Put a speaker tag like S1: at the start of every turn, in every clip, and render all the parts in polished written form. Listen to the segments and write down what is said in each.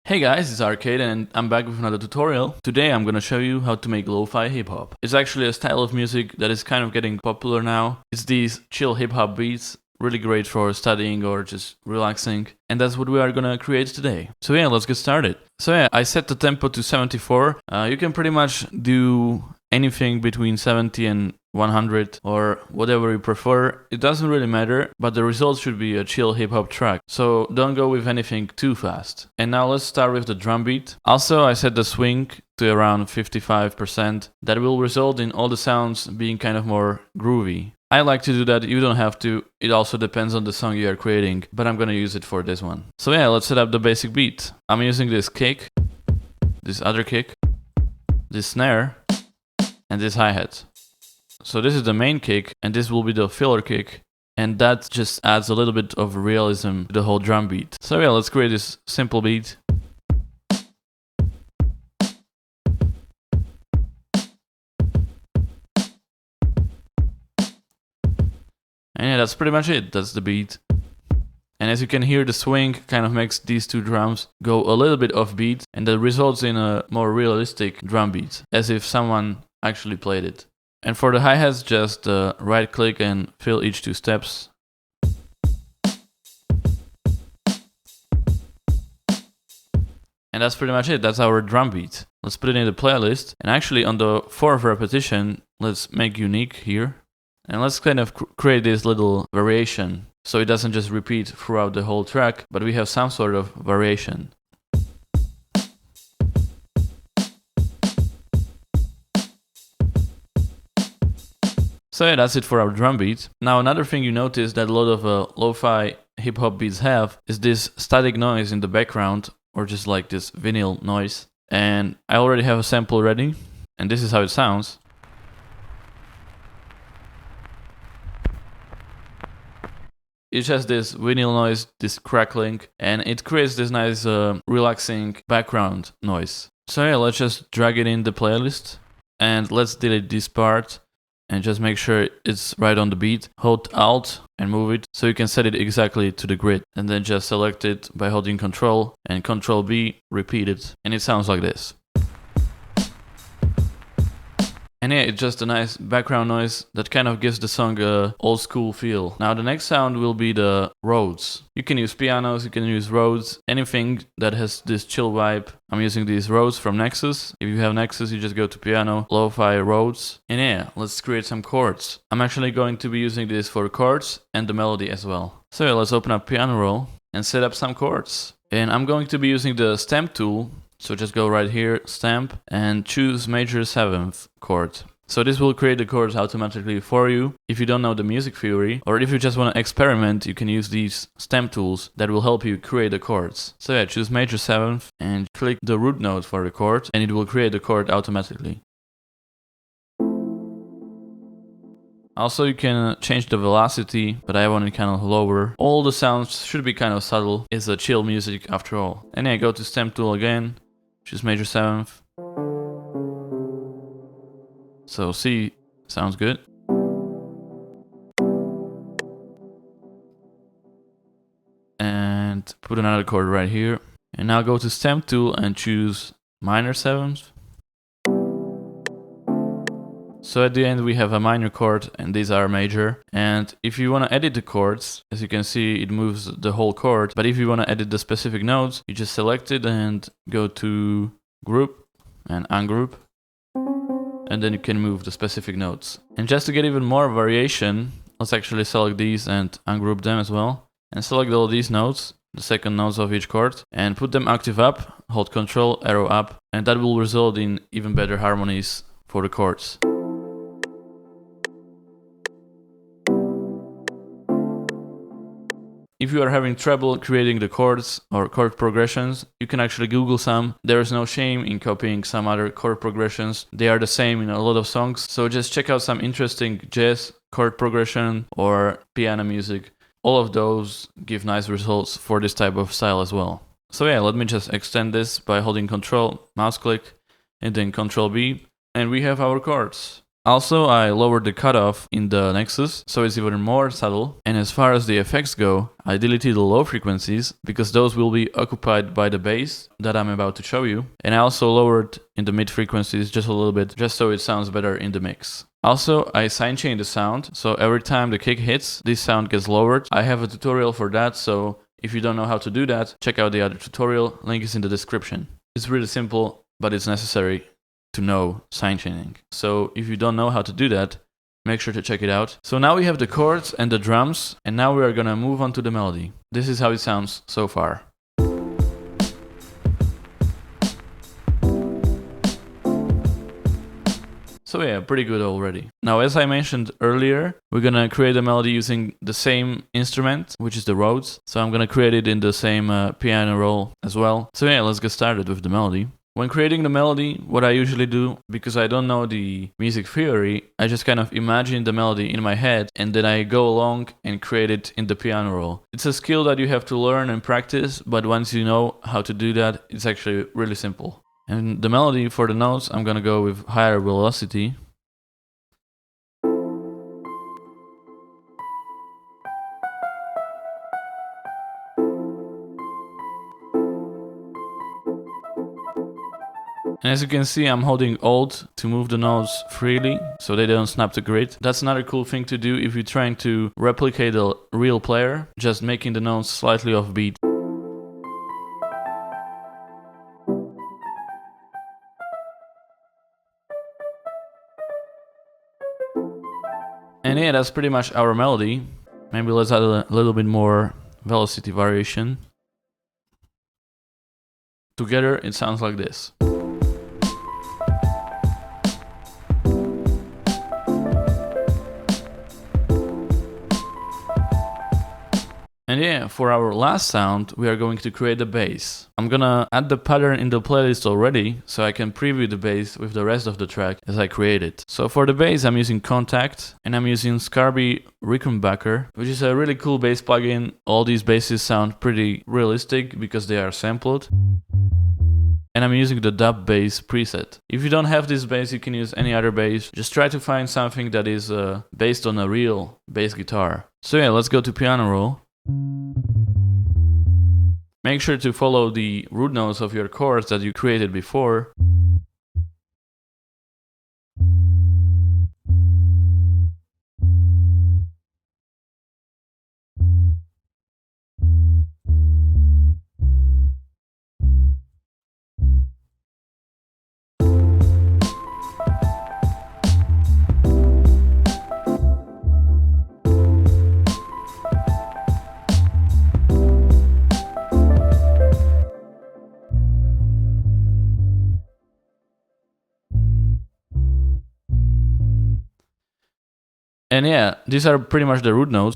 S1: Hey guys, it's Arcade and I'm back with another tutorial. Today I'm gonna show you how to make lo-fi hip-hop. It's actually a style of music that is kind of getting popular now. It's these chill hip-hop beats, really great for studying or just relaxing. And that's what we are gonna create today. So yeah, let's get started. So yeah, I set the tempo to 74. You can pretty much do anything between 70 and 100 or whatever you prefer. It doesn't really matter, but the result should be a chill hip-hop track. So don't go with anything too fast. And now let's start with the drum beat. Also, I set the swing to around 55%. That will result in all the sounds being kind of more groovy. I like to do that, you don't have to. It also depends on the song you are creating, but I'm gonna use it for this one. So yeah, let's set up the basic beat. I'm using this kick, this other kick, this snare, and this hi-hat. So this is the main kick, and this will be the filler kick, and that just adds a little bit of realism to the whole drum beat. So yeah, let's create this simple beat. And yeah, that's pretty much it, that's the beat. And as you can hear, the swing kind of makes these two drums go a little bit off beat, and that results in a more realistic drum beat, as if someone actually played it. And for the hi-hats, just right click and fill each two steps. And that's pretty much it, that's our drum beat. Let's put it in the playlist, and actually on the 4th repetition, let's make unique here. And let's kind of create this little variation, so it doesn't just repeat throughout the whole track, but we have some sort of variation. So yeah, that's it for our drum beat. Now another thing you notice that a lot of lo-fi hip-hop beats have is this static noise in the background, or just like this vinyl noise. And I already have a sample ready, and this is how it sounds. It's just this vinyl noise, this crackling, and it creates this nice relaxing background noise. So yeah, let's just drag it in the playlist, and let's delete this part, and just make sure it's right on the beat. Hold Alt and move it, so you can set it exactly to the grid, and then just select it by holding Ctrl, and Ctrl B, repeat it, and it sounds like this. And yeah, it's just a nice background noise that kind of gives the song a old school feel. Now the next sound will be the Rhodes. You can use pianos, you can use Rhodes, anything that has this chill vibe. I'm using these Rhodes from Nexus. If you have Nexus, you just go to piano, lo-fi Rhodes. And yeah, let's create some chords. I'm actually going to be using this for chords and the melody as well. So yeah, let's open up piano roll and set up some chords. And I'm going to be using the stamp tool. So just go right here, stamp, and choose major 7th chord. So this will create the chords automatically for you. If you don't know the music theory, or if you just want to experiment, you can use these stamp tools that will help you create the chords. So yeah, choose major 7th and click the root note for the chord, and it will create the chord automatically. Also, you can change the velocity, but I want it kind of lower. All the sounds should be kind of subtle. It's a chill music after all. And yeah, go to stamp tool again. Choose major 7th. So C sounds good. And put another chord right here. And now go to stamp tool and choose minor 7th. So at the end we have a minor chord, and these are major. And if you want to edit the chords, as you can see, it moves the whole chord. But if you want to edit the specific notes, you just select it and go to group and ungroup. And then you can move the specific notes. And just to get even more variation, let's actually select these and ungroup them as well. And select all these notes, the second notes of each chord, and put them octave up, hold Ctrl, arrow up, and that will result in even better harmonies for the chords. If you are having trouble creating the chords or chord progressions, you can actually Google some. There is no shame in copying some other chord progressions. They are the same in a lot of songs. So just check out some interesting jazz chord progression or piano music. All of those give nice results for this type of style as well. So yeah, let me just extend this by holding Ctrl, mouse click, and then Ctrl B, and we have our chords. Also, I lowered the cutoff in the Nexus, so it's even more subtle. And as far as the effects go, I deleted the low frequencies, because those will be occupied by the bass that I'm about to show you. And I also lowered in the mid frequencies just a little bit, just so it sounds better in the mix. Also, I sidechained the sound, so every time the kick hits, this sound gets lowered. I have a tutorial for that, so if you don't know how to do that, check out the other tutorial, link is in the description. It's really simple, but it's necessary to know sidechaining. So if you don't know how to do that, make sure to check it out. So now we have the chords and the drums, and now we are gonna move on to the melody. This is how it sounds so far. So yeah, pretty good already. Now, as I mentioned earlier, we're gonna create a melody using the same instrument, which is the Rhodes. So I'm gonna create it in the same piano roll as well. So yeah, let's get started with the melody. When creating the melody, what I usually do, because I don't know the music theory, I just kind of imagine the melody in my head and then I go along and create it in the piano roll. It's a skill that you have to learn and practice, but once you know how to do that, it's actually really simple. And the melody for the notes, I'm gonna go with higher velocity. And as you can see, I'm holding Alt to move the notes freely, so they don't snap the grid. That's another cool thing to do if you're trying to replicate a real player, just making the notes slightly off beat. And yeah, that's pretty much our melody. Maybe let's add a little bit more velocity variation. Together, it sounds like this. And yeah, for our last sound, we are going to create a bass. I'm gonna add the pattern in the playlist already, so I can preview the bass with the rest of the track as I create it. So for the bass, I'm using Contact, and I'm using Scarby Rickenbacker, which is a really cool bass plugin. All these basses sound pretty realistic because they are sampled. And I'm using the dub bass preset. If you don't have this bass, you can use any other bass. Just try to find something that is based on a real bass guitar. So yeah, let's go to piano roll. Make sure to follow the root notes of your chords that you created before. And yeah, these are pretty much the root notes.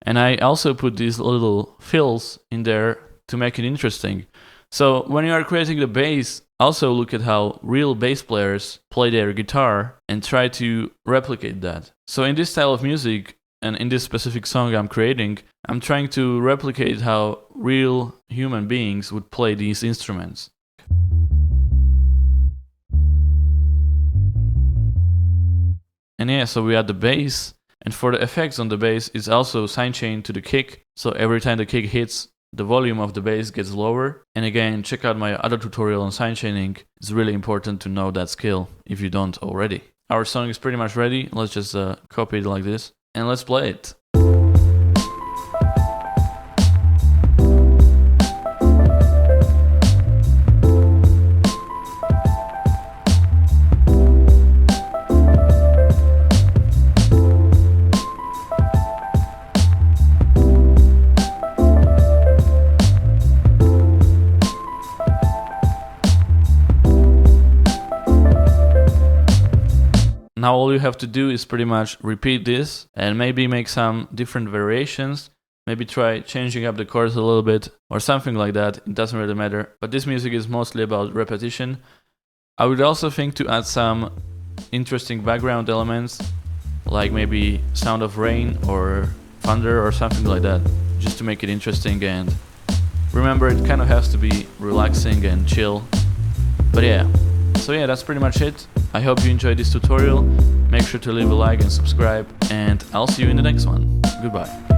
S1: And I also put these little fills in there to make it interesting. So when you are creating the bass, also look at how real bass players play their guitar and try to replicate that. So in this style of music, and in this specific song I'm creating, I'm trying to replicate how real human beings would play these instruments. And yeah, so we add the bass, and for the effects on the bass, it's also sidechained to the kick, so every time the kick hits, the volume of the bass gets lower. And again, check out my other tutorial on sidechaining. It's really important to know that skill if you don't already. Our song is pretty much ready. Let's just copy it like this, and let's play it. Now all you have to do is pretty much repeat this and maybe make some different variations. Maybe try changing up the chords a little bit or something like that. It doesn't really matter. But this music is mostly about repetition. I would also think to add some interesting background elements, like maybe sound of rain or thunder or something like that, just to make it interesting. And remember, it kind of has to be relaxing and chill. But yeah, so yeah, that's pretty much it. I hope you enjoyed this tutorial. Make sure to leave a like and subscribe, and I'll see you in the next one. Goodbye.